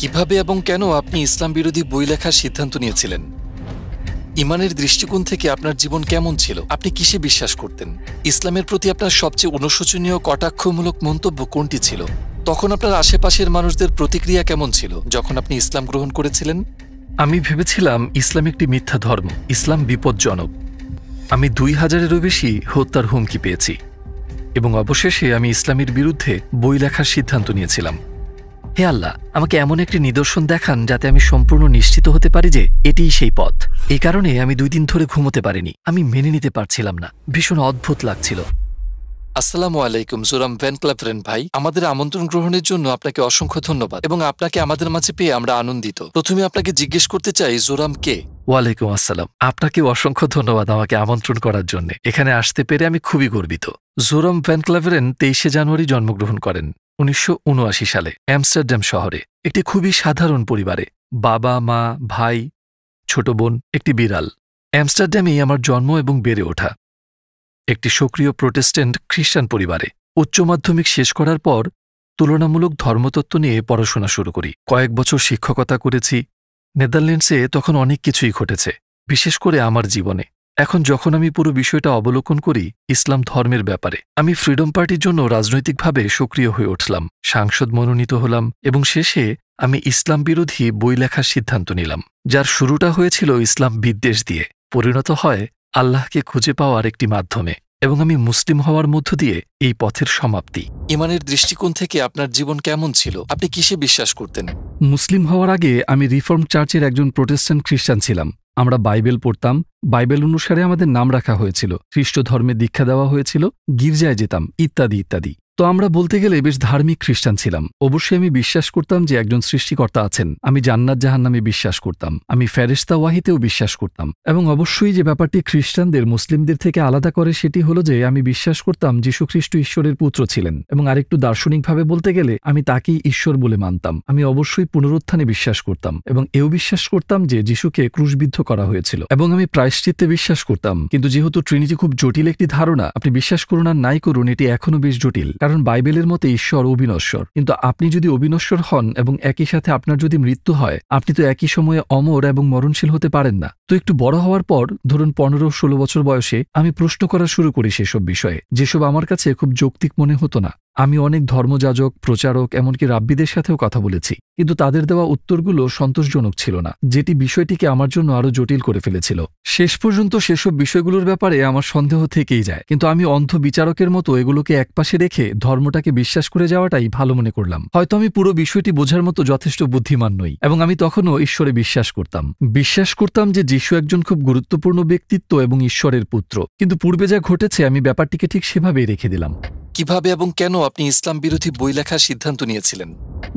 কিভাবে এবং কেন আপনি ইসলাম বিরোধী বই লেখার সিদ্ধান্ত নিয়েছিলেন? ইমানের দৃষ্টিকোণ থেকে আপনার জীবন কেমন ছিল? আপনি কিসে বিশ্বাস করতেন? ইসলামের প্রতি আপনার সবচেয়ে অনুশোচনীয় কটাক্ষমূলক মন্তব্য কোনটি ছিল? তখন আপনার আশেপাশের মানুষদের প্রতিক্রিয়া কেমন ছিল যখন আপনি ইসলাম গ্রহণ করেছিলেন? আমি ভেবেছিলাম ইসলাম একটি মিথ্যা ধর্ম, ইসলাম বিপজ্জনক। আমি ২,০০০-এরও বেশি হত্যার হুমকি পেয়েছি এবং অবশেষে আমি ইসলামের বিরুদ্ধে বই লেখার সিদ্ধান্ত নিয়েছিলাম। হে আল্লাহ, আমাকে এমন একটি নিদর্শন দেখান যাতে আমি সম্পূর্ণ নিশ্চিত হতে পারি যে এটিই সেই পথ। এই কারণে আমি ২ দিন ধরে ঘুমোতে পারিনি। আমি মেনে নিতে পারছিলাম না, ভীষণ অদ্ভুত লাগছিল। আসসালামু আলাইকুম জোরাম ভ্যান ক্লাভরেন ভাই, আমাদের আমন্ত্রণ গ্রহণের জন্য আপনাকে অসংখ্য ধন্যবাদ এবং আপনাকে আমাদের মাঝে পেয়ে আমরা আনন্দিত। প্রথমে আপনাকে জিজ্ঞেস করতে চাই, জোরাম কে? ওয়ালাইকুম আসসালাম। আপনাকে অসংখ্য ধন্যবাদ আমাকে আমন্ত্রণ করার জন্য। এখানে আসতে পেরে আমি খুবই গর্বিত। জোরাম ভ্যান ক্লাভরেন ২৩শে জানুয়ারি জন্মগ্রহণ করেন ১৯৭৯ সালে অ্যামস্টারডাম শহরে একটি খুবই সাধারণ পরিবারে। বাবা, মা, ভাই, ছোট বোন, একটি বিড়াল। অ্যামস্টারডামেই আমার জন্ম এবং বেড়ে ওঠা। একটি সক্রিয় প্রোটেস্ট্যান্ট খ্রিস্টান পরিবারে উচ্চ মাধ্যমিক শেষ করার পর তুলনামূলক ধর্মতত্ত্ব নিয়ে পড়াশোনা শুরু করি। কয়েক বছর শিক্ষকতা করেছি। নেদারল্যান্ডসে তখন অনেক কিছুই ঘটেছে, বিশেষ করে আমার জীবনে। এখন যখন আমি পুরো বিষয়টা অবলোকন করি ইসলাম ধর্মের ব্যাপারে, আমি ফ্রিডম পার্টির জন্য রাজনৈতিকভাবে সক্রিয় হয়ে উঠলাম, সাংসদ মনোনীত হলাম এবং শেষে আমি ইসলাম বিরোধী বই লেখার সিদ্ধান্ত নিলাম, যার শুরুটা হয়েছিল ইসলাম বিদ্বেষ দিয়ে, পরিণত হয় আল্লাহকে খুঁজে পাওয়ার একটি মাধ্যমে এবং আমি মুসলিম হওয়ার মধ্য দিয়ে এই পথের সমাপ্তি। ইমানের দৃষ্টিকোণ থেকে আপনার জীবন কেমন ছিল? আপনি কিসে বিশ্বাস করতেন? মুসলিম হওয়ার আগে আমি রিফর্ম চার্চের একজন প্রোটেস্ট্যান্ট খ্রিস্টান ছিলাম। আমরা বাইবেল পড়তাম, বাইবেল অনুসারে আমাদের নাম রাখা হয়েছিল, খ্রিস্ট ধর্মে দীক্ষা দেওয়া হয়েছিল, গির্জায় যেতাম, ইত্যাদি ইত্যাদি। তো আমরা বলতে গেলে বেশ ধার্মিক খ্রিস্টান ছিলাম। অবশ্যই আমি বিশ্বাস করতাম যে একজন সৃষ্টিকর্তা আছেন। আমি জান্নাত জাহান্নামে বিশ্বাস করতাম। আমি ফেরেশতা ওয়াহিতেও বিশ্বাস করতাম। এবং অবশ্যই যে ব্যাপারটি খ্রিস্টানদের মুসলিমদের থেকে আলাদা করে সেটি হলো যে আমি বিশ্বাস করতাম যীশুখ্রিস্ট ঈশ্বরের পুত্র ছিলেন এবং আরেকটু দার্শনিকভাবে বলতে গেলে আমি তাকেই ঈশ্বর বলে মানতাম। আমি অবশ্যই পুনরুত্থানে বিশ্বাস করতাম এবং এও বিশ্বাস করতাম যে যীশুকে ক্রুশবিদ্ধ করা হয়েছিল এবং আমি প্রায়শ্চিত্তে বিশ্বাস করতাম। কিন্তু যেহেতু ট্রিনিটি খুব জটিল একটি ধারণা, আপনি বিশ্বাস করুন আর নাই করুন, এটি এখনও বেশ জটিল, কারণ বাইবেলের মতে ঈশ্বর অবিনশ্বর। কিন্তু আপনি যদি অবিনশ্বর হন এবং একই সাথে আপনার যদি মৃত্যু হয়, আপনি তো একই সময়ে অমর এবং মরণশীল হতে পারেন না। তো একটু বড় হওয়ার পর, ধরুন ১৫-১৬ বছর বয়সে, আমি প্রশ্ন করা শুরু করি সেসব বিষয়ে, যেসব আমার কাছে খুব যৌক্তিক মনে হতো না। আমি অনেক ধর্মযাজক, প্রচারক, এমনকি রাব্বিদের সাথেও কথা বলেছি, কিন্তু তাদের দেওয়া উত্তরগুলো সন্তোষজনক ছিল না, যেটি বিষয়টিকে আমার জন্য আরও জটিল করে ফেলেছিল। শেষ পর্যন্ত সেসব বিষয়গুলোর ব্যাপারে আমার সন্দেহ থেকেই যায়, কিন্তু আমি অন্ধ বিচারকের মতো এগুলোকে একপাশে রেখে ধর্মটাকে বিশ্বাস করে যাওয়াটাই ভালো মনে করলাম। হয়তো আমি পুরো বিষয়টি বোঝার মতো যথেষ্ট বুদ্ধিমান নই এবং আমি তখনও ঈশ্বরে বিশ্বাস করতাম যে যীশু একজন খুব গুরুত্বপূর্ণ ব্যক্তিত্ব এবং ঈশ্বরের পুত্র। কিন্তু পূর্বে যা ঘটেছে আমি ব্যাপারটিকে ঠিক সেভাবেই রেখে দিলাম। কিভাবে এবং কেন আপনি ইসলাম বিরোধী বই লেখার সিদ্ধান্ত নিয়েছিলেন?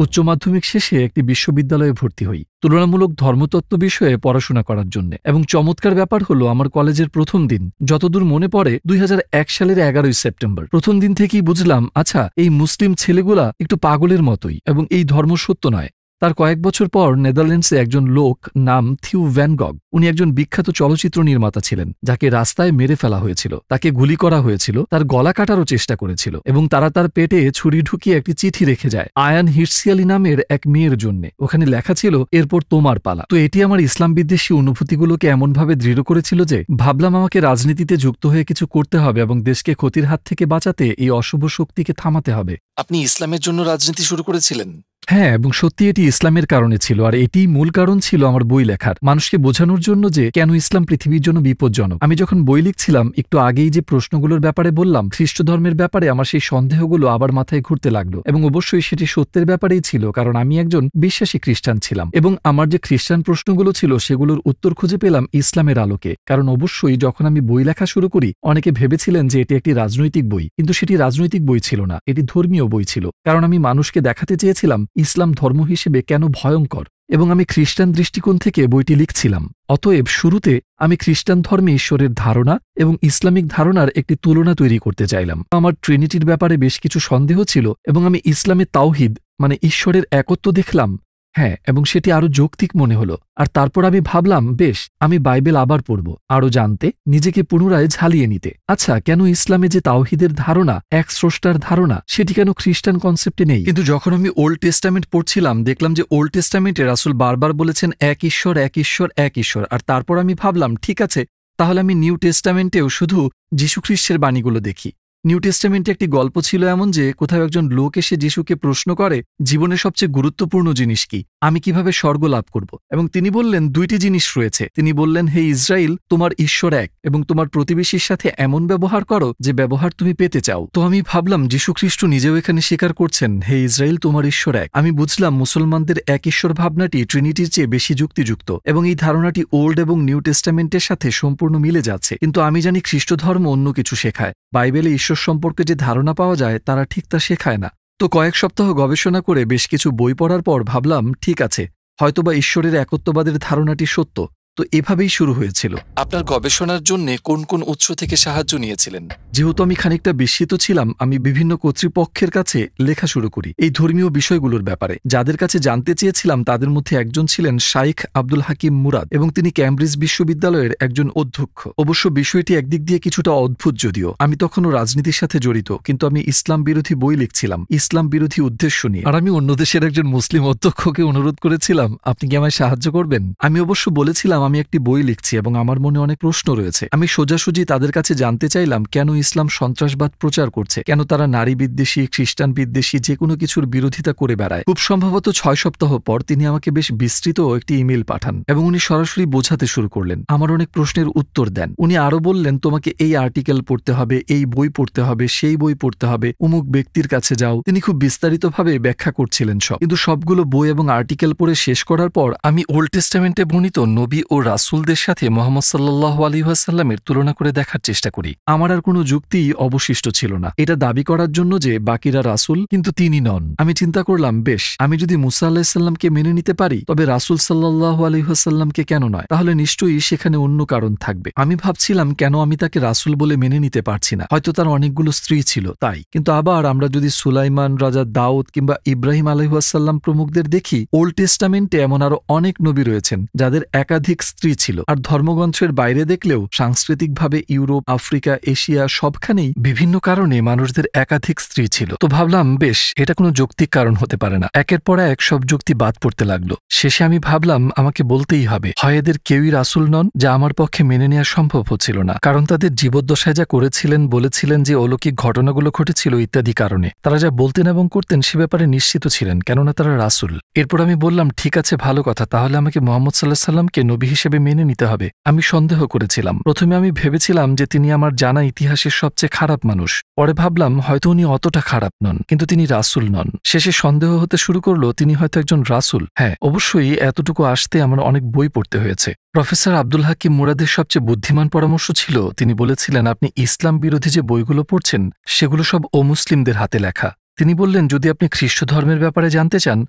উচ্চ মাধ্যমিক শেষে একটি বিশ্ববিদ্যালয়ে ভর্তি হই তুলনামূলক ধর্মতত্ত্ব বিষয়ে পড়াশোনা করার জন্য। এবং চমৎকার ব্যাপার হলো, আমার কলেজের প্রথম দিন, যতদূর মনে পড়ে ২০০১ সালের ১১ই সেপ্টেম্বর, প্রথম দিন থেকেই বুঝলাম, আচ্ছা, এই মুসলিম ছেলেগুলা একটু পাগলের মতোই এবং এই ধর্ম সত্য নয়। তার কয়েক বছর পর নেদারল্যান্ডসে একজন লোক নাম থিউ ভ্যান গগ, উনি একজন বিখ্যাত চলচ্চিত্র নির্মাতা ছিলেন, যাকে রাস্তায় মেরে ফেলা হয়েছিল, তাকে গুলি করা হয়েছিল, তার গলা কাটারও চেষ্টা করেছিল এবং তারা তার পেটে ছুরি ঢুকিয়ে একটি চিঠি রেখে যায় আয়ান হিটসিয়ালি নামের এক মেয়ের জন্য। ওখানে লেখা ছিল, এরপর তোমার পালা। তো এটি আমার ইসলাম বিদ্বেষী অনুভূতিগুলোকে এমনভাবে দৃঢ় করেছিল যে ভাবলাম আমাকে রাজনীতিতে যুক্ত হয়ে কিছু করতে হবে এবং দেশকে ক্ষতির হাত থেকে বাঁচাতে এই অশুভ শক্তিকে থামাতে হবে। আপনি ইসলামের জন্য রাজনীতি শুরু করেছিলেন? হ্যাঁ, এবং সত্যি এটি ইসলামের কারণে ছিল, আর এটিই মূল কারণ ছিল আমার বই লেখার, মানুষকে বোঝানোর জন্য যে কেন ইসলাম পৃথিবীর জন্য বিপজ্জনক। আমি যখন বই লিখছিলাম, একটু আগেই যে প্রশ্নগুলোর ব্যাপারে বললাম, খ্রিস্ট ধর্মের ব্যাপারে আমার সেই সন্দেহগুলো আবার মাথায় ঘুরতে লাগলো এবং অবশ্যই সেটি সত্যের ব্যাপারেই ছিল, কারণ আমি একজন বিশ্বাসী খ্রিস্টান ছিলাম এবং আমার যে খ্রিস্টান প্রশ্নগুলো ছিল সেগুলোর উত্তর খুঁজে পেলাম ইসলামের আলোকে। কারণ অবশ্যই যখন আমি বই লেখা শুরু করি, অনেকে ভেবেছিলেন যে এটি একটি রাজনৈতিক বই, কিন্তু সেটি রাজনৈতিক বই ছিল না, এটি ধর্মীয় বই ছিল, কারণ আমি মানুষকে দেখাতে চেয়েছিলাম ইসলাম ধর্ম হিসেবে কেন ভয়ঙ্কর, এবং আমি খ্রিস্টান দৃষ্টিকোণ থেকে বইটি লিখছিলাম। অতএব শুরুতে আমি খ্রিস্টান ধর্মে ঈশ্বরের ধারণা এবং ইসলামিক ধারণার একটি তুলনা তৈরি করতে চাইলাম। আমার ট্রিনিটির ব্যাপারে বেশ কিছু সন্দেহ ছিল এবং আমি ইসলামে তাওহিদ মানে ঈশ্বরের একত্ব দেখলাম হ্যাঁ, এবং সেটি আরো যৌক্তিক মনে হলো। আর তারপর আমি ভাবলাম, বেশ, আমি বাইবেল আবার পড়ব, আরো জানতে, নিজেকে পুনরায় ঝালিয়ে নিতে। আচ্ছা, কেন ইসলামে যে তাওহীদের ধারণা, এক স্রষ্টার ধারণা, সেটি কেন খ্রিস্টান কনসেপ্টে নেই? কিন্তু যখন আমি ওল্ড টেস্টামেন্ট পড়ছিলাম, দেখলাম যে ওল্ড টেস্টামেন্টে রাসূল বারবার বলেছেন এক ঈশ্বর, এক ঈশ্বর, এক ঈশ্বর। আর তারপর আমি ভাবলাম, ঠিক আছে, তাহলে আমি নিউ টেস্টামেন্টেও শুধু যীশুখ্রিস্টের বাণীগুলো দেখি। নিউ টেস্টামেন্টে একটি গল্প ছিল এমন যে কোথাও একজন লোক এসে যিশুকে প্রশ্ন করে, জীবনের সবচেয়ে গুরুত্বপূর্ণ জিনিস কি, আমি কিভাবে স্বর্গ লাভ করব? এবং তিনি বললেন, দুইটি জিনিস রয়েছে। তিনি বললেন, হে ইসরায়েল, তোমার ঈশ্বর এক, এবং তোমার প্রতিবেশীর সাথে এমন ব্যবহার করো যে ব্যবহার তুমি পেতে চাও। তো আমি ভাবলাম, যীশুখ্রিস্ট নিজেও এখানে স্বীকার করছেন, হে ইসরায়েল, তোমার ঈশ্বর এক। আমি বুঝলাম মুসলমানদের এক ঈশ্বর ভাবনাটি ট্রিনিটির চেয়ে বেশি যুক্তিযুক্ত, এবং এই ধারণাটি ওল্ড এবং নিউ টেস্টামেন্টের সাথে সম্পূর্ণ মিলে যাচ্ছে। কিন্তু আমি জানি খ্রিস্ট ধর্ম অন্য কিছু শেখায়। বাইবেলে ঈশ্বর সম্পর্কে যে ধারণা পাওয়া যায় তারা ঠিক তা শেখায় না। তো কয়েক সপ্তাহ গবেষণা করে বেশ কিছু বই পড়ার পর ভাবলাম, ঠিক আছে, হয়তোবা ঈশ্বরের একত্ববাদের ধারণাটি সত্য। তো এভাবেই শুরু হয়েছিল। আপনার গবেষণার জন্য কোন কোন উৎস থেকে সাহায্য নিয়েছিলেন? যেহেতু আমি খানিকটা বিস্মিত ছিলাম, আমি বিভিন্ন কর্তৃপক্ষের কাছে লেখা শুরু করি এই ধর্মীয় বিষয়গুলোর ব্যাপারে। যাদের কাছে জানতে চেয়েছিলাম তাদের মধ্যে একজন ছিলেন শাইখ আব্দুল হাকিম মুরাদ, এবং তিনি ক্যামব্রিজ বিশ্ববিদ্যালয়ের একজন অধ্যক্ষ। অবশ্য বিষয়টি একদিক দিয়ে কিছুটা অদ্ভুত, যদিও আমি তখনও রাজনীতির সাথে জড়িত, কিন্তু আমি ইসলাম বিরোধী বই লিখছিলাম, ইসলাম বিরোধী উদ্দেশ্য নিয়ে। আর আমি অন্য দেশের একজন মুসলিম অধ্যক্ষকে অনুরোধ করেছিলাম, আপনি কি আমায় সাহায্য করবেন? আমি অবশ্য বলেছিলাম আমি একটি বই লিখছি এবং আমার মনে অনেক প্রশ্ন রয়েছে। আমি সোজাসুজি তাদের কাছে জানতে চাইলাম কেন ইসলাম সন্ত্রাসবাদ প্রচার করছে, কেন তারা নারী বিদ্বেষী, খ্রিস্টান বিদ্বেষী, যে কোনো কিছুর বিরোধিতা করে বেড়ায়। খুব সম্ভবত 6 সপ্তাহ পর তিনি আমাকে বেশ বিস্তৃত একটি ইমেল পাঠান, এবং উনি সরাসরি বোঝাতে শুরু করলেন, আমার অনেক প্রশ্নের উত্তর দেন। উনি আরো বললেন, তোমাকে এই আর্টিকেল পড়তে হবে, এই বই পড়তে হবে, সেই বই পড়তে হবে, অমুক ব্যক্তির কাছে যাও। তিনি খুব বিস্তারিতভাবে ব্যাখ্যা করছিলেন সব। কিন্তু সবগুলো বই এবং আর্টিকেল পড়ে শেষ করার পর আমি ওল্ড টেস্টামেন্টে বর্ণিত নবী ও রাসূলদের সাথে মুহাম্মদ সাল্লাল্লাহু আলাইহি ওয়াসাল্লামের তুলনা করে দেখার চেষ্টা করি। আমার আর কোনো যুক্তি অবশিষ্ট ছিল না এটা দাবি করার জন্য যে বাকিরা রাসূল কিন্তু তিনি নন। আমি চিন্তা করলাম, বেশ, আমি যদি মুসা আলাইহিস সালামকে মেনে নিতে পারি, তবে রাসূল সাল্লাল্লাহু আলাইহি ওয়াসাল্লামকে কেন নয়? তাহলে নিশ্চয়ই সেখানে অন্য কারণ থাকবে। আমি ভাবছিলাম, কেন আমি তাকে রাসূল বলে মেনে নিতে পারছি না? হয়তো তার অনেকগুলো স্ত্রী ছিল তাই। কিন্তু আবার আমরা যদি সুলাইমান, রাজা দাউদ কিংবা ইব্রাহিম আলাইহিস সালাম প্রমুখদের দেখি, ওল্ড টেস্টামেন্টে এমন আরো অনেক নবী রয়েছেন যাদের একাধিক স্ত্রী ছিল। আর ধর্মগ্রন্থের বাইরে দেখলেও সাংস্কৃতিকভাবে ইউরোপ, আফ্রিকা, এশিয়া সবখানেই বিভিন্ন কারণে মানুষদের একাধিক স্ত্রী ছিল। তো ভাবলাম, বেশ, এটা কোনো যৌক্তিক কারণ হতে পারে না। একের পর এক সব যুক্তি বাদ পড়তে লাগলো। শেষে আমি ভাবলাম, আমাকে বলতেই হবে, হয় এদের কেউই রাসূল নন, যা আমার পক্ষে মেনে নেওয়া সম্ভব হচ্ছিল না, কারণ তাদের জীবদ্দশায় যা করেছিলেন, বলেছিলেন যে অলৌকিক ঘটনাগুলো ঘটেছিল ইত্যাদি কারণে। তারা যা বলতেন এবং করতেন সে ব্যাপারে নিশ্চিত ছিলেন, কেননা তারা রাসূল। এরপর আমি বললাম, ঠিক আছে, ভালো কথা, তাহলে আমাকে মুহাম্মদ সাল্লাল্লাহু আলাইহি ওয়াসাল্লামকে নবী হিসেবে মেনে নিতে হবে। আমি সন্দেহ করেছিলাম। প্রথমে আমি ভেবেছিলাম যে তিনি আমার জানা ইতিহাসের সবচেয়ে খারাপ মানুষ। পরে ভাবলাম, হয়তো উনি অতটা খারাপ নন, কিন্তু তিনি রাসূল নন। শেষে সন্দেহ হতে শুরু করলো তিনি হয়তো একজন রাসূল। হ্যাঁ, অবশ্যই এতটুকু আসতে আমার অনেক বই পড়তে হয়েছে। প্রফেসর আব্দুল হাকিম মুরাদের সবচেয়ে বুদ্ধিমান পরামর্শ ছিল, তিনি বলেছিলেন, আপনি ইসলাম বিরোধী যে বইগুলো পড়ছেন সেগুলো সব অমুসলিমদের হাতে লেখা। তিনি বললেন, যদি আপনি খ্রিস্ট ধর্মের ব্যাপারে জানতে চান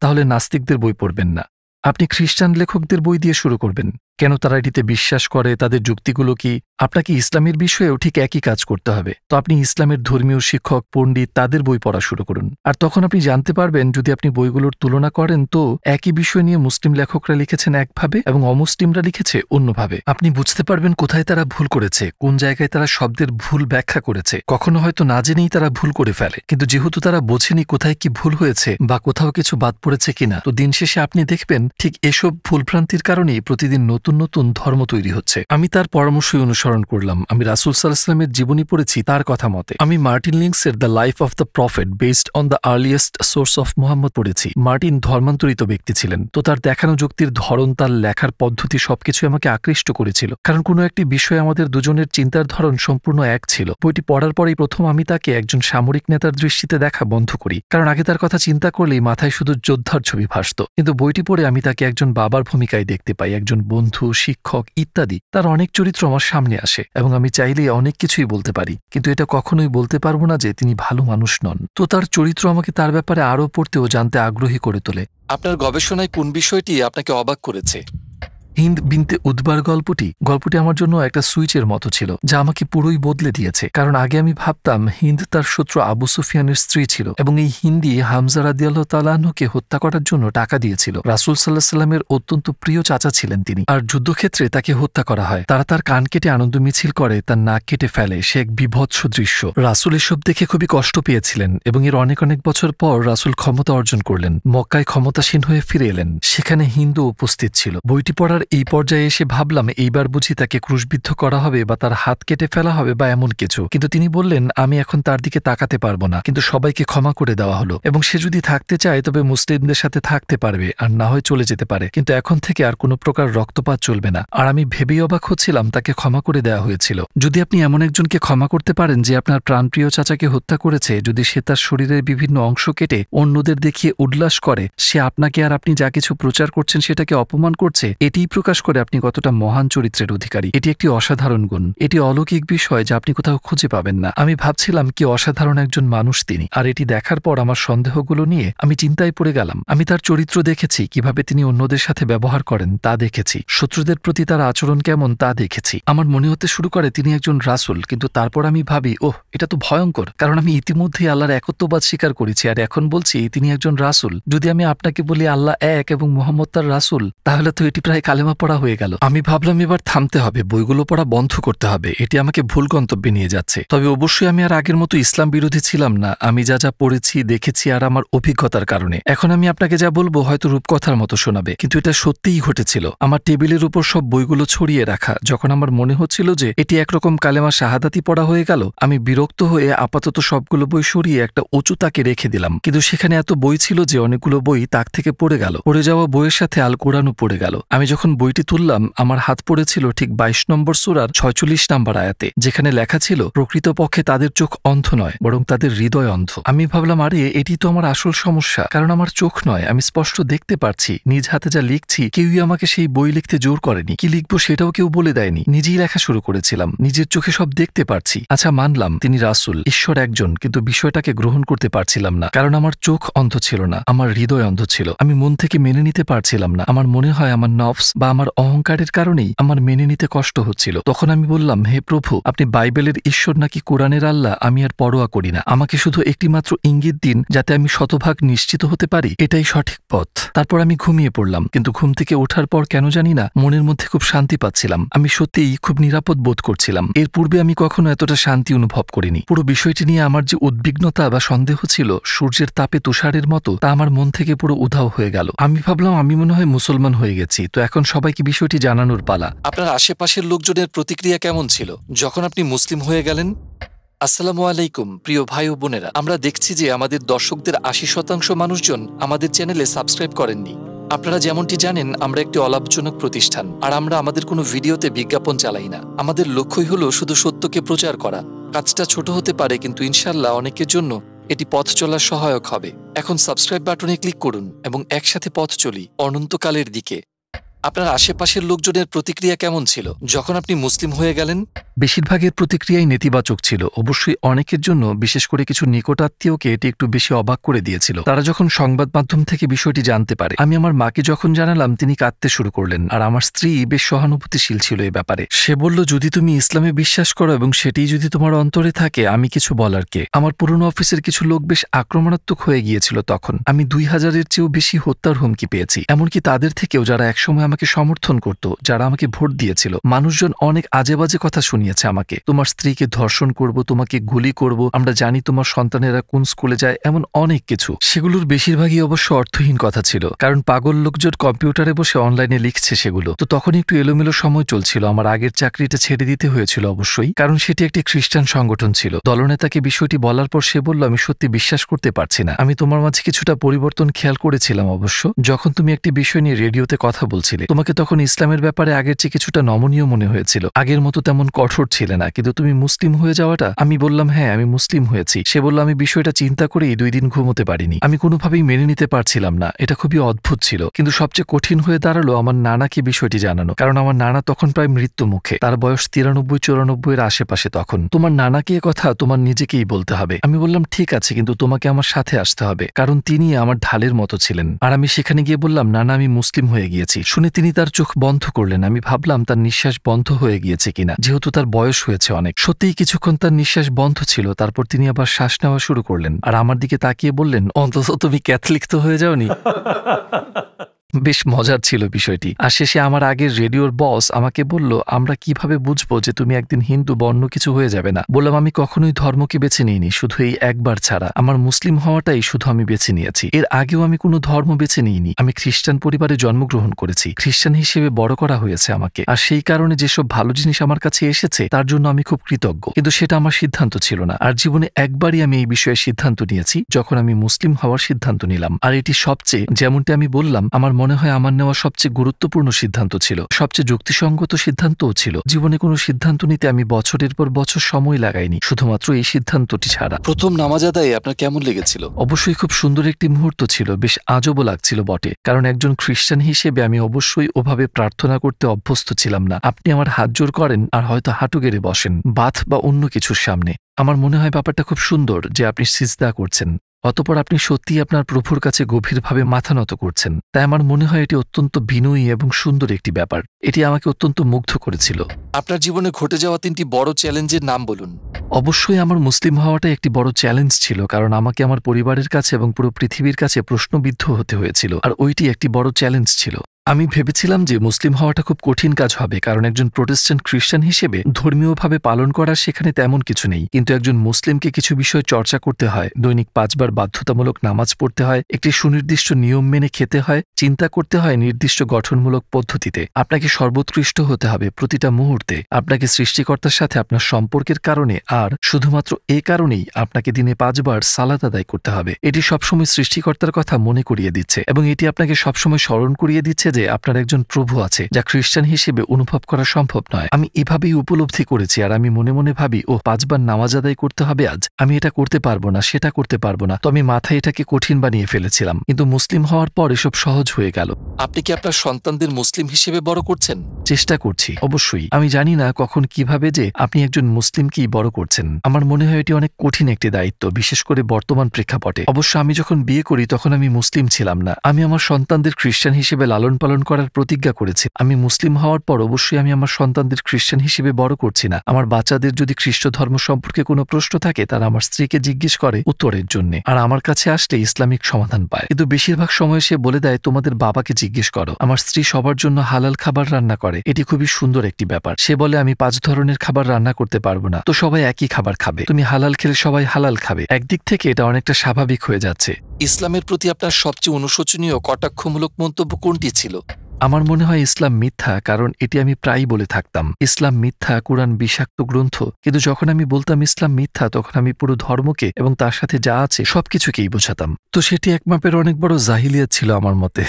তাহলে নাস্তিকদের বই পড়বেন না, আপনি খ্রিস্টান লেখকদের বই দিয়ে শুরু করবেন। কেন তারা এটিতে বিশ্বাস করে, তাদের যুক্তিগুলো কি? আপনাকে ইসলামের বিষয়েও ঠিক একই কাজ করতে হবে। তো আপনি ইসলামের ধর্মীয় শিক্ষক, পণ্ডিত, তাদের বই পড়া শুরু করুন। আর তখন আপনি জানতে পারবেন, যদি আপনি বইগুলোর তুলনা করেন, তো একই বিষয় নিয়ে মুসলিম লেখকরা লিখেছেন একভাবে এবং অমুসলিমরা লিখেছে অন্যভাবে। আপনি বুঝতে পারবেন কোথায় তারা ভুল করেছে, কোন জায়গায় তারা শব্দের ভুল ব্যাখ্যা করেছে। কখনো হয়তো না জেনেই তারা ভুল করে ফেলে, কিন্তু যেহেতু তারা বোঝেনি কোথায় কি ভুল হয়েছে বা কোথাও কিছু বাদ পড়েছে কিনা, তো দিন শেষে আপনি দেখবেন ঠিক এসব ভুলভ্রান্তির কারণেই প্রতিদিন নতুন নতুন ধর্ম তৈরি হচ্ছে। আমি তার পরামর্শই অনুসরণ করলাম। আমি রাসূল সাল্লাল্লাহু আলাইহি ওয়াসাল্লামের জীবনী পড়েছি তার কথা মতে। আমি মার্টিন লিংসের the life of the prophet based on the earliest source of Muhammad পড়েছি। মার্টিন ধর্মান্তরিত ব্যক্তি ছিলেন, তো তার দেখানো যুক্তির ধরন, তার লেখার পদ্ধতি সবকিছু আমাকে আকৃষ্ট করেছিল, কারণ কোনো একটি বিষয়ে আমাদের দুজনের চিন্তার ধরন সম্পূর্ণ এক ছিল। বইটি পড়ার পরেই প্রথম আমি তাকে একজন সামরিক নেতার দৃষ্টিতে দেখা বন্ধ করি, কারণ আগে তার কথা চিন্তা করলেই মাথায় শুধু যোদ্ধার ছবি ভাসত। কিন্তু বইটি পড়ে আমি তাকে একজন বাবার ভূমিকায় দেখতে পাই, একজন বন্ধু, শিক্ষক ইত্যাদি। তার অনেক চরিত্র আমার সামনে আসে এবং আমি চাইলেই অনেক কিছুই বলতে পারি, কিন্তু এটা কখনোই বলতে পারবো না যে তিনি ভালো মানুষ নন। তো তার চরিত্র আমাকে তার ব্যাপারে আরও পড়তে ও জানতে আগ্রহী করে তোলে। আপনার গবেষণায় কোন বিষয়টি আপনাকে অবাক করেছে? হিন্দ বিনতে উদ্বার গল্পটি আমার জন্য একটা সুইচের মতো ছিল, যা আমাকে পুরোই বদলে দিয়েছে। কারণ আগে আমি ভাবতাম হিন্দ তার শত্রু আবু সুফিয়ানের স্ত্রী ছিল এবং এই হিন্দি হামজা রাদিয়াল্লাহু তাআলা আনহুকে হত্যা করার জন্য টাকা দিয়েছিল। রাসূল সাল্লাল্লাহু আলাইহি সাল্লামের অত্যন্ত প্রিয় চাচা ছিলেন তিনি, আর যুদ্ধক্ষেত্রে তাকে হত্যা করা হয়। তারা তার কান কেটে আনন্দ মিছিল করে, তার নাক কেটে ফেলে। সে এক বিভৎস দৃশ্য। রাসূল এসব দেখে খুবই কষ্ট পেয়েছিলেন এবং এর অনেক বছর পর রাসূল ক্ষমতা অর্জন করলেন, মক্কায় ক্ষমতাসীন হয়ে ফিরে এলেন। সেখানে হিন্দু উপস্থিত ছিল। বইটি পড়ার এই পর্যায়ে এসে ভাবলাম এইবার বুঝি তাকে ক্রুশবিদ্ধ করা হবে বা তার হাত কেটে ফেলা হবে বা এমন কিছু, কিন্তু তিনি বললেন আমি এখন তার দিকে তাকাতে পারবো না, কিন্তু সবাইকে ক্ষমা করে দেওয়া হলো এবং সে যদি থাকতে চায় তবে মুসলিমদের সাথে থাকতে পারবে, আর না হয় চলে যেতে পারে, কিন্তু এখন থেকে আর কোনো প্রকার রক্তপাত চলবে না। আর আমি ভেবেই অবাক হচ্ছিলাম তাকে ক্ষমা করে দেওয়া হয়েছিল। যদি আপনি এমন একজনকে ক্ষমা করতে পারেন যে আপনার প্রাণপ্রিয় চাচাকে হত্যা করেছে, যদি সে তার শরীরের বিভিন্ন অংশ কেটে অন্যদের দেখিয়ে উল্লাস করে, সে আপনাকে আর আপনি যা কিছু প্রচার করছেন সেটাকে অপমান করছে, এটিই প্রকাশ করে আপনি কতটা মহান চরিত্রের অধিকারী। এটি একটি অসাধারণ গুণ, এটি অলৌকিক বিষয় যা আপনি কোথাও খুঁজে পাবেন না। আমি ভাবছিলাম কি অসাধারণ একজন মানুষ তিনি, আর এটি দেখার পর আমার সন্দেহগুলো নিয়ে আমি চিন্তায় পড়ে গেলাম। আমি তার চরিত্র দেখেছি, কিভাবে তিনি অন্যদের সাথে ব্যবহার করেন তা দেখেছি, শত্রুদের প্রতি তার আচরণ কেমন তা দেখেছি। আমার মনে হতে শুরু করে তিনি একজন রাসূল, কিন্তু তারপর আমি ভাবি ওহ এটা তো ভয়ঙ্কর, কারণ আমি ইতিমধ্যেই আল্লাহর একত্ববাদ স্বীকার করেছি আর এখন বলছি তিনি একজন রাসূল। যদি আমি আপনাকে বলি আল্লাহ এক এবং মুহাম্মদ তার রাসূল, তাহলে তো এটি প্রায় কালেমা পড়া হয়ে গেল। আমি ভাবলাম এবার থামতে হবে, বইগুলো পড়া বন্ধ করতে হবে, এটি আমাকে ভুল গন্তব্যে নিয়ে যাচ্ছে। তবে অবশ্যই আমি আর আগের মতো ইসলাম বিরোধী ছিলাম না, আমি যা যা পড়েছি দেখেছি আর আমার অভিজ্ঞতার কারণে। এখন আমি আপনাকে যা বলবো হয়তো রূপকথার মতো শোনাবে, কিন্তু এটা সত্যিই ঘটেছিল। আমার টেবিলের উপর সব বইগুলো ছড়িয়ে রাখা, যখন আমার মনে হচ্ছিল যে এটি একরকম কালেমা শাহাদাতি পড়া হয়ে গেল, আমি বিরক্ত হয়ে আপাতত সবগুলো বই সরিয়ে একটা উঁচু তাকে রেখে দিলাম। কিন্তু সেখানে এত বই ছিল যে অনেকগুলো বই তাক থেকে পড়ে গেল। পড়ে যাওয়া বইয়ের সাথে আল কোরআনও পড়ে গেল। আমি যখন বইটি তুললাম আমার হাত পড়েছিল ঠিক 22 নম্বর সূরার 46 নম্বর আয়াতে, যেখানে লেখা ছিল প্রকৃতপক্ষে তাদের চোখ অন্ধ নয় বরং তাদের হৃদয় অন্ধ। আমি ভাবলাম আরে এটি তো আমার আসল সমস্যা, কারণ আমার চোখ নয়, আমি স্পষ্ট দেখতে পারছি। নিজ হাতে যা লিখছি কেউই আমাকে সেই বই লিখতে জোর করেনি, কি লিখবো সেটাও কেউ বলে দেয়নি, নিজেই লেখা শুরু করেছিলাম, নিজের চোখে সব দেখতে পারছি। আচ্ছা মানলাম তিনি রাসূল, ঈশ্বর একজন, কিন্তু বিষয়টাকে গ্রহণ করতে পারছিলাম না, কারণ আমার চোখ অন্ধ ছিল না, আমার হৃদয় অন্ধ ছিল। আমি মন থেকে মেনে নিতে পারছিলাম না। আমার মনে হয় আমার নফস বা আমার অহংকারের কারণেই আমার মেনে নিতে কষ্ট হচ্ছিল। তখন আমি বললাম হে প্রভু, আপনি বাইবেলের ঈশ্বর নাকি কোরআনের আল্লাহ আমি আর পরোয়া করি না, আমাকে শুধু একটি মাত্র ইঙ্গিত দিন যাতে আমি শতভাগ নিশ্চিত হতে পারি এটাই সঠিক পথ। তারপর আমি ঘুমিয়ে পড়লাম, কিন্তু ঘুম থেকে ওঠার পর কেন জানি না মনের মধ্যে খুব শান্তি পাচ্ছিলাম। আমি সত্যিই খুব নিরাপদ বোধ করছিলাম। এর পূর্বে আমি কখনো এতটা শান্তি অনুভব করিনি। পুরো বিষয়টি নিয়ে আমার যে উদ্বিগ্নতা বা সন্দেহ ছিল সূর্যের তাপে তুষারের মতো, তা আমার মন থেকে পুরো উধাও হয়ে গেল। আমি ভাবলাম আমি মনে হয় মুসলমান হয়ে গেছি, তো এখন সবাইকে বিষয়টি জানানোর পালা। আপনার আশেপাশের লোকজনের প্রতিক্রিয়া কেমন ছিল যখন আপনি মুসলিম হয়ে গেলেন? আসসালামু আলাইকুম প্রিয় ভাই ও বোনেরা, আমরা দেখছি যে আমাদের দর্শকদের 80% মানুষজন আমাদের চ্যানেলে সাবস্ক্রাইব করেননি। আপনারা যেমনটি জানেন আমরা একটি অলাভজনক প্রতিষ্ঠান, আর আমরা আমাদের কোনো ভিডিওতে বিজ্ঞাপন চালাই না। আমাদের লক্ষ্যই হলো শুধু সত্যকে প্রচার করা। কাজটা ছোট হতে পারে, কিন্তু ইনশাল্লাহ অনেকের জন্য এটি পথ চলার সহায়ক হবে। এখন সাবস্ক্রাইব বাটনে ক্লিক করুন এবং একসাথে পথ চলি অনন্তকালের দিকে। আপনার আশেপাশের লোকজনের প্রতিক্রিয়া কেমন ছিল যখন আপনি মুসলিম হয়ে গেলেন? বেশিরভাগের প্রতিক্রিয়াই নেতিবাচক ছিল। অবশ্যই অনেকের জন্য, বিশেষ করে কিছু নিকটাত্মীয়কে এটি একটু বেশি অবাক করে দিয়েছিল। তারা যখন সংবাদ মাধ্যম থেকে বিষয়টি জানতে পারে, আমি আমার মাকে যখন জানালাম তিনি কাঁদতে শুরু করলেন, আর আমার স্ত্রী বেশ সহানুভূতিশীল ছিল এই ব্যাপারে। সে বলল যদি তুমি ইসলামে বিশ্বাস করো এবং সেটি যদি তোমার অন্তরে থাকে আমি কিছু বলার কে। আমার পুরনো অফিসের কিছু লোক বেশ আক্রমণাত্মক হয়ে গিয়েছিল তখন। আমি 2000-এর চেয়েও বেশি হত্যার হুমকি পেয়েছি, এমনকি তাদের থেকেও যারা একসময় আমাকে সমর্থন করত, যারা আমাকে ভোট দিয়েছিল। মানুষজন অনেক আজে বাজে কথা শুনিয়েছে আমাকে, তোমার স্ত্রীকে ধর্ষণ করব, তোমাকে গুলি করব, আমরা জানি তোমার সন্তানেরা কোন স্কুলে যায়, এমন অনেক কিছু। সেগুলোর বেশিরভাগই অবশ্য অর্থহীন কথা ছিল, কারণ পাগল লোকজন কম্পিউটারে বসে অনলাইনে লিখছে সেগুলো। তো তখন একটু এলোমেলো সময় চলছিল। আমার আগের চাকরিটা ছেড়ে দিতে হয়েছিল অবশ্যই, কারণ সেটি একটি খ্রিস্টান সংগঠন ছিল। দলনেতাকে বিষয়টি বলার পর সে বলল আমি সত্যি বিশ্বাস করতে পারছি না। আমি তোমার মাঝে কিছুটা পরিবর্তন খেয়াল করেছিলাম অবশ্য, যখন তুমি একটি বিষয় নিয়ে রেডিওতে কথা বলছিলে। তোমাকে তখন ইসলামের ব্যাপারে আগের চেয়ে কিছুটা নমনীয় মনে হয়েছিল, আগের মতো তেমন কঠোর ছিলে না, কিন্তু তুমি মুসলিম হয়ে যাওয়াটা। আমি বললাম হ্যাঁ আমি মুসলিম হয়েছি। সে বলল আমি বিষয়টা চিন্তা করেই 2 দিন ঘুমোতে পারিনি। আমি কোনোভাবেই মেনে নিতে পারছিলাম না, এটা খুবই অদ্ভুত ছিল। কিন্তু সবচেয়ে কঠিন হয়ে দাঁড়ালো আমার নানাকে বিষয়টি জানানো, কারণ আমার নানা তখন প্রায় মৃত্যু মুখে। তার বয়স 93-94 এর আশেপাশে তখন। তোমার নানাকে কথা তোমার নিজেকেই বলতে হবে। আমি বললাম ঠিক আছে, কিন্তু তোমাকে আমার সাথে আসতে হবে, কারণ তিনি আমার ঢালের মতো ছিলেন। আর আমি সেখানে গিয়ে বললাম নানা আমি মুসলিম হয়ে গিয়েছি। শুনে তিনি তার চোখ বন্ধ করলেন। আমি ভাবলাম তার নিঃশ্বাস বন্ধ হয়ে গিয়েছে কিনা, যেহেতু তার বয়স হয়েছে অনেক। সত্যিই কিছুক্ষণ তার নিঃশ্বাস বন্ধ ছিল, তারপর তিনি আবার শ্বাস নেওয়া শুরু করলেন আর আমার দিকে তাকিয়ে বললেন, অন্তত তুমি ক্যাথলিক তো হয়ে যাওনি। বেশ মজার ছিল বিষয়টি। আর শেষে আমার আগের রেডিওর বস আমাকে বলল, আমরা কিভাবে বুঝবো যে তুমি একদিন হিন্দু বা অন্য কিছু হয়ে যাবে না? বললাম, আমি কখনোই ধর্মকে বেছে নিইনি, শুধু এই একবার ছাড়া। আমার মুসলিম হওয়াটাই শুধু আমি বেছে নিয়েছি। এর আগেও আমি কোনো ধর্ম বেছে নিইনি। আমি খ্রিস্টান পরিবারে জন্মগ্রহণ করেছি, খ্রিস্টান হিসেবে বড় করা হয়েছে আমাকে। আর সেই কারণে যেসব ভালো জিনিস আমার কাছে এসেছে তার জন্য আমি খুব কৃতজ্ঞ। কিন্তু সেটা আমার সিদ্ধান্ত ছিল না। আর জীবনে একবারই আমি এই বিষয়ে সিদ্ধান্ত নিয়েছি, যখন আমি মুসলিম হওয়ার সিদ্ধান্ত নিলাম। আর এটি সবচেয়ে, যেমনটি আমি বললাম, আমার মনে হয় আমার নেওয়া সবচেয়ে গুরুত্বপূর্ণ সিদ্ধান্ত ছিল, সবচেয়ে যুক্তিসঙ্গত সিদ্ধান্তও ছিল। জীবনে কোনো সিদ্ধান্ত নিতে আমি বছরের পর বছর সময় লাগাইনি, শুধুমাত্র এই সিদ্ধান্তটি ছাড়া। প্রথম নামাজ আদায়ে আপনার কেমন লেগেছিল? অবশ্যই খুব সুন্দর একটি মুহূর্ত ছিল, বেশ আজবও লাগছিল বটে। কারণ একজন খ্রিস্টান হিসেবে আমি অবশ্যই ওভাবে প্রার্থনা করতে অভ্যস্ত ছিলাম না। আপনি আমার হাত জোর করেন আর হয়তো হাঁটু গেড়ে বসেন বাথ বা অন্য কিছুর সামনে। আমার মনে হয় ব্যাপারটা খুব সুন্দর যে আপনি সিজদা করছেন, অতঃপর আপনি সত্যিই আপনার প্রভুর কাছে গভীরভাবে মাথা নত করছেন। তাই আমার মনে হয় এটি অত্যন্ত বিনয়ী এবং সুন্দর একটি ব্যাপার। এটি আমাকে অত্যন্ত মুগ্ধ করেছিল। আপনার জীবনে ঘটে যাওয়া 3টি বড় চ্যালেঞ্জের নাম বলুন। অবশ্যই আমার মুসলিম হওয়াটা একটি বড় চ্যালেঞ্জ ছিল, কারণ আমাকে আমার পরিবারের কাছে এবং পুরো পৃথিবীর কাছে প্রশ্নবিদ্ধ হতে হয়েছিল। আর ওইটি একটি বড় চ্যালেঞ্জ ছিল। আমি ভেবেছিলাম যে মুসলিম হওয়াটা খুব কঠিন কাজ হবে, কারণ একজন প্রোটেস্ট্যান্ট খ্রিস্টান হিসেবে ধর্মীয়ভাবে পালন করার সেখানে তেমন কিছু নেই। কিন্তু একজন মুসলিমকে কিছু বিষয় চর্চা করতে হয়, দৈনিক 5 বার বাধ্যতামূলক নামাজ পড়তে হয়, একটি সুনির্দিষ্ট নিয়ম মেনে খেতে হয়, চিন্তা করতে হয় নির্দিষ্ট গঠনমূলক পদ্ধতিতে। আপনাকে সর্বোৎকৃষ্ট হতে হবে প্রতিটা মুহূর্তে, আপনাকে সৃষ্টিকর্তার সাথে আপনার সম্পর্কের কারণে, আর শুধুমাত্র এ কারণেই আপনাকে দিনে 5 বার সালাত আদায় করতে হবে। এটি সবসময় সৃষ্টিকর্তার কথা মনে করিয়ে দিচ্ছে, এবং এটি আপনাকে সবসময় স্মরণ করিয়ে দিচ্ছে যে আপনার একজন প্রভু আছে, যা খ্রিস্টান হিসেবে অনুভব করা সম্ভব নয়। আমি এভাবেই উপলব্ধি করেছি। আর আমি মনে মনে ভাবি, 5 বার নামাজ আদায় করতে হবে আজ, আমি এটা করতে পারবো না, সেটা করতে পারবো না। তো আমি মাথায় এটাকে কঠিন বানিয়ে ফেলেছিলাম। কিন্তু মুসলিম হওয়ার পর এসব সহজ হয়ে গেল। আপনি কি আপনার সন্তানদের মুসলিম হিসেবে বড় করছেন? চেষ্টা করছি অবশ্যই। আমি জানি না কখন কিভাবে যে আপনি একজন মুসলিমকেই বড় করছেন। আমার মনে হয় এটি অনেক কঠিন একটি দায়িত্ব, বিশেষ করে বর্তমান প্রেক্ষাপটে। অবশ্য আমি যখন বিয়ে করি তখন আমি মুসলিম ছিলাম না। আমি আমার সন্তানদের খ্রিস্টান হিসেবে লালন পালন করার প্রতিজ্ঞা করেছি। আমি মুসলিম হওয়ার পর অবশ্যই আমি আমার সন্তানদের খ্রিস্টান হিসেবে বড় করছি না। আমার বাচ্চাদের যদি খ্রিস্ট ধর্ম সম্পর্কে কোনো প্রশ্ন থাকে, তারা আমার স্ত্রীকে জিজ্ঞেস করে উত্তরের জন্য, আর আমার কাছে আসলে ইসলামিক সমাধান পায়। কিন্তু বেশিরভাগ সময় সে বলে দেয়, তোমাদের বাবাকে জিজ্ঞেস করো। আমার স্ত্রী সবার জন্য হালাল খাবার রান্না করে, এটি খুবই সুন্দর একটি ব্যাপার। সে বলে, আমি 5 ধরনের খাবার রান্না করতে পারবো না, তো সবাই একই খাবার খাবে। তুমি হালাল খেলে সবাই হালাল খাবে। একদিক থেকে এটা অনেকটা স্বাভাবিক হয়ে যাচ্ছে। ইসলামের প্রতি আপনার সবচেয়ে অনুশোচনীয় কটাক্ষমূলক মন্তব্য কোনটি ছিল? আমার মনে হয় ইসলাম মিথ্যা, কারণ এটি আমি প্রায়ই বলে থাকতাম। ইসলাম মিথ্যা, কোরআন বিষাক্ত গ্রন্থ। কিন্তু যখন আমি বলতাম ইসলাম মিথ্যা, তখন আমি পুরো ধর্মকে এবং তার সাথে যা আছে সবকিছুকেই বোঝাতাম। তো সেটি এক মাপের অনেক বড় জাহিলিয়াত ছিল আমার মতে।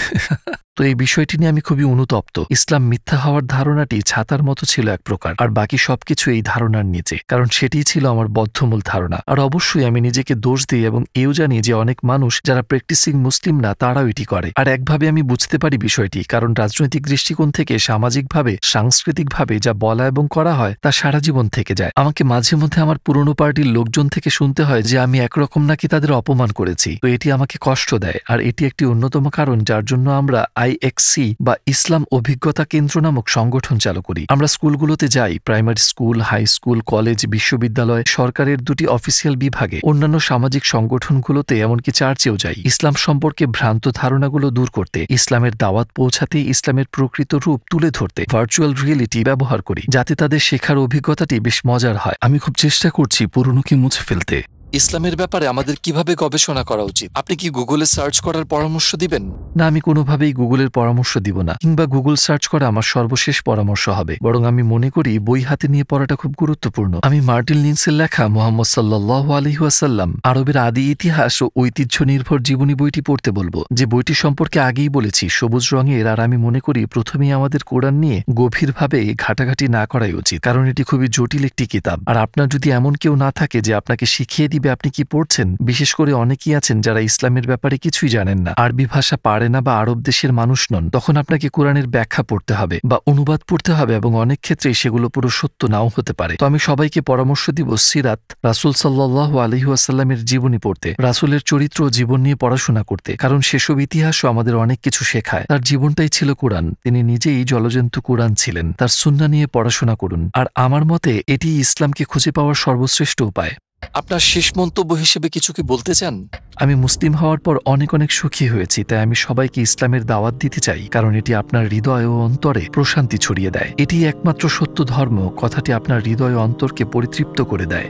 তো এই বিষয়টি নিয়ে আমি খুবই অনুতপ্ত। ইসলাম মিথ্যা হওয়ার ধারণাটি ছাতার মতো ছিল এক প্রকার, আর বাকি সবকিছু এই ধারণার নিচে, কারণ সেটিই ছিল আমার বদ্ধমূল ধারণা। আর অবশ্যই আমি নিজেকে দোষ দিই এবং এও জানি যে অনেক মানুষ যারা প্র্যাকটিসিং মুসলিম না, তারাও এটি করে। আর একভাবে আমি বুঝতে পারি বিষয়টি, কারণ রাজনৈতিক দৃষ্টিকোণ থেকে, সামাজিকভাবে, সাংস্কৃতিকভাবে যা বলা এবং করা হয় তা সারা জীবন থেকে যায়। আমাকে মাঝে মধ্যে আমার পুরনো পার্টির লোকজন থেকে শুনতে হয় যে আমি একরকম নাকি তাদের অপমান করেছি। তো এটি আমাকে কষ্ট দেয়, আর এটি একটি অন্যতম কারণ যার জন্য আমরা IXC বা ইসলাম অভিজ্ঞতা কেন্দ্র নামক সংগঠন চালু করি। আমরা স্কুলগুলোতে যাই, primary school, high school, college, বিশ্ববিদ্যালয়, সরকারের 2টি অফিসিয়াল বিভাগে, অন্যান্য সামাজিক সংগঠনগুলোতে, এমনকি চার্চেও যাই, ইসলাম সম্পর্কে ভ্রান্ত ধারণাগুলো দূর করতে, ইসলামের দাওয়াত পৌঁছাতে, ইসলামের প্রকৃত রূপ তুলে ধরতে ভার্চুয়াল রিয়েলিটি ব্যবহার করি, যাতে তাদের শেখার অভিজ্ঞতাটি বেশ মজার হয়। আমি খুব চেষ্টা করছি পুরনোকে মুছে ফেলতে। ইসলামের ব্যাপারে আমাদের কিভাবে গবেষণা করা উচিত? আপনি কি গুগলে সার্চ করার পরামর্শ দিবেন? না, আমি কোনোভাবেই গুগলের পরামর্শ দিব না, কিংবা গুগল সার্চ করা আমার সর্বশেষ পরামর্শ হবে। বরং আমি মনে করি বই হাতে নিয়ে পড়াটা খুব গুরুত্বপূর্ণ। আমি মার্টিন লিন্সের লেখা মুহাম্মদ সাল্লাল্লাহু আলাইহি ওয়াসাল্লাম, আরবের আদি ইতিহাস ও ঐতিহ্য নির্ভর জীবনী বইটি পড়তে বলবো, যে বইটি সম্পর্কে আগেই বলেছি সবুজ রঙের। আর আমি মনে করি প্রথমেই আমাদের কোরআন নিয়ে গভীরভাবে ঘাটাঘাটি না করাই উচিত, কারণ এটি খুবই জটিল একটি কিতাব। আর আপনার যদি এমন কেউ না থাকে যে আপনাকে শিখিয়ে দিবে ইউটিউবে আপনি কি পড়ছেন, বিশেষ করে অনেকেই আছেন যারা ইসলামের ব্যাপারে কিছুই জানেন না, আরবি ভাষা পারে না বা আরব দেশের মানুষ নন, তখন আপনাকে কোরআনের ব্যাখ্যা পড়তে হবে বা অনুবাদ পড়তে হবে এবং অনেক ক্ষেত্রেই সেগুলো পুরো সত্য নাও হতে পারে। তো আমি সবাইকে পরামর্শ দিব সিরাত, রাসূল সাল্লাল্লাহু আলাইহি ওয়াসাল্লামের জীবনী পড়তে, রাসূলের চরিত্র ও জীবন নিয়ে পড়াশোনা করতে, কারণ সেসব ইতিহাসও আমাদের অনেক কিছু শেখায়। তার জীবনটাই ছিল কোরআন, তিনি নিজেই জলজন্তু কোরআন ছিলেন। তার সুন্নাহ নিয়ে পড়াশোনা করুন, আর আমার মতে এটি ইসলামকে খুঁজে পাওয়ার সর্বশ্রেষ্ঠ উপায়। আপনার শেষ মন্তব্য হিসেবে কিছু কি বলতে চান? আমি মুসলিম হওয়ার পর অনেক অনেক সুখী হয়েছি, তাই আমি সবাইকে ইসলামের দাওয়াত দিতে চাই, কারণ এটি আপনার হৃদয় ও অন্তরে প্রশান্তি ছড়িয়ে দেয়। এটি একমাত্র সত্য ধর্ম, কথাটি আপনার হৃদয় ও অন্তরকে পরিতৃপ্ত করে দেয়।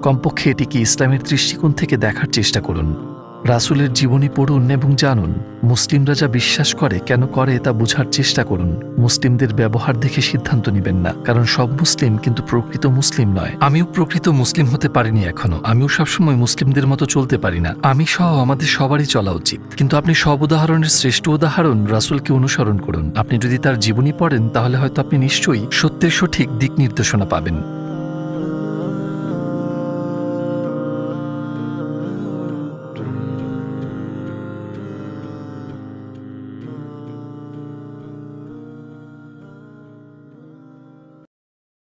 কমপক্ষে এটিকে ইসলামের দৃষ্টিকোণ থেকে দেখার চেষ্টা করুন। রাসূলের জীবনী পড়ুন এবং জানুন। মুসলিমরা যা বিশ্বাস করে, কেন করে, তা বোঝার চেষ্টা করুন। মুসলিমদের ব্যবহার দেখে সিদ্ধান্ত নেবেন না, কারণ সব মুসলিম কিন্তু প্রকৃত মুসলিম নয়। আমিও প্রকৃত মুসলিম হতে পারিনি এখনো, আমিও সবসময় মুসলিমদের মতো চলতে পারি না। আমি সহ আমাদের সবারই চলা উচিত, কিন্তু আপনি সব উদাহরণের শ্রেষ্ঠ উদাহরণ রাসূলকে অনুসরণ করুন। আপনি যদি তার জীবনী পড়েন, তাহলে হয়তো আপনি নিশ্চয়ই সত্যের সঠিক দিক নির্দেশনা পাবেন।